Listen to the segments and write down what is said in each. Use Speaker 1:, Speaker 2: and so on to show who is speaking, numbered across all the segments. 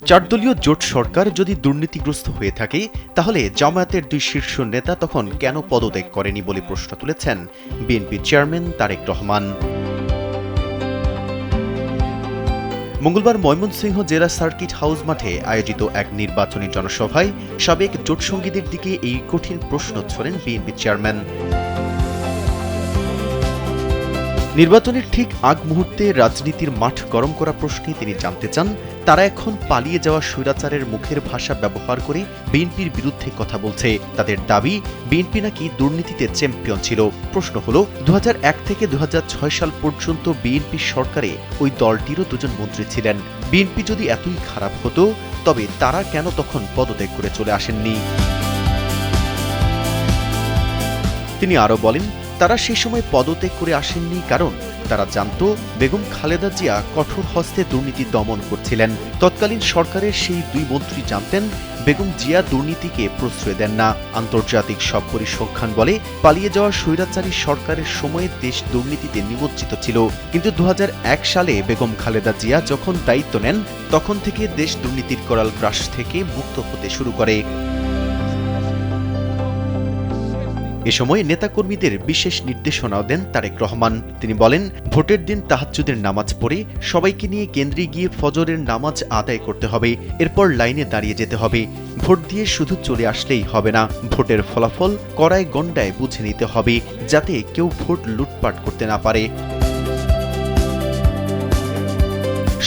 Speaker 1: চারদলীয় জোট সরকার যদি দুর্নীতিগ্রস্ত হয়ে থাকে তাহলে জামায়াতের দুই শীর্ষ নেতা তখন কেন পদত্যাগ করেনি বলে প্রশ্ন তুলেছেন বিএনপি চেয়ারম্যান তারেক রহমান। মঙ্গলবার ময়মনসিংহ জেলা সার্কিট হাউস মাঠে আয়োজিত এক নির্বাচনী জনসভায় সাবেক জোটসঙ্গীদের দিকে এই কঠিন প্রশ্ন ছড়েন বিএনপি চেয়ারম্যান। নির্বাচনের ঠিক আগ মুহূর্তে রাজনীতির মাঠ গরম করা প্রশ্নে তিনি জানতে চান, তারা এখন পালিয়ে যাওয়া স্বৈরাচারের মুখের ভাষা ব্যবহার করে বিএনপির বিরুদ্ধে কথা বলছে। তাদের দাবি, বিএনপি নাকি দুর্নীতিতে চ্যাম্পিয়ন ছিল। প্রশ্ন হলো, 2001 থেকে 2006 সাল পর্যন্ত বিএনপি সরকারে ওই দলটিরও দুজন মন্ত্রী ছিলেন। বিএনপি যদি এতই খারাপ হতো তবে তারা কেন তখন পদত্যাগ করে চলে আসেননি? তিনি আরও বলেন, তারা সেই সময় পদত্যাগ করে আসেননি কারণ তারা জানত বেগম খালেদা জিয়া কঠোর হস্তে দুর্নীতি দমন করছিলেন। তৎকালীন সরকারের সেই দুই মন্ত্রী জানতেন বেগম জিয়া দুর্নীতিকে প্রশ্রয় দেন না। আন্তর্জাতিক সব পরিসংখ্যান বলে পালিয়ে যাওয়া স্বৈরাচারী সরকারের সময়ে দেশ দুর্নীতিতে নিমজ্জিত ছিল। কিন্তু 2001 সালে বেগম খালেদা জিয়া যখন দায়িত্ব নেন তখন থেকে দেশ দুর্নীতির করাল গ্রাস থেকে মুক্ত হতে শুরু করে। এ সময় নেতাকর্মীদের বিশেষ নির্দেশনাও দেন তারেক রহমান। তিনি বলেন, ভোটের দিন তাহাজ্জুদের নামাজ পড়ে সবাইকে নিয়ে কেন্দ্রে গিয়ে ফজরের নামাজ আদায় করতে হবে, এরপর লাইনে দাঁড়িয়ে যেতে হবে। ভোট দিয়ে শুধু চলে আসলেই হবে না, ভোটের ফলাফল কড়ায় গণ্ডায় বুঝে নিতে হবে যাতে কেউ ভোট লুটপাট করতে না পারে।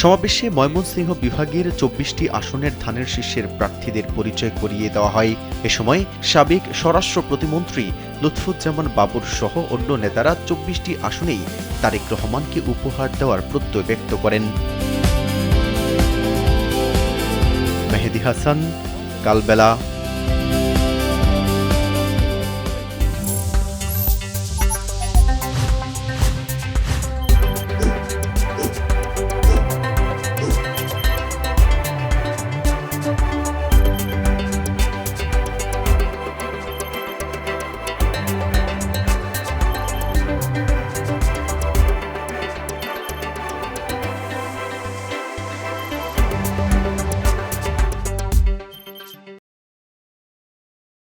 Speaker 1: সমাবেশে ময়মনসিংহ বিভাগের 24টি আসনের ধানের শীর্ষের প্রার্থীদের পরিচয় করিয়ে দেওয়া হয়। এ সময় সাবেক স্বরাষ্ট্র প্রতিমন্ত্রী লুৎফুজ্জামান বাবর সহ অন্য নেতারা 24টি আসনেই তারেক রহমানকে উপহার দেওয়ার প্রত্যয় ব্যক্ত করেন। মেহেদী হাসান, কালবেলা।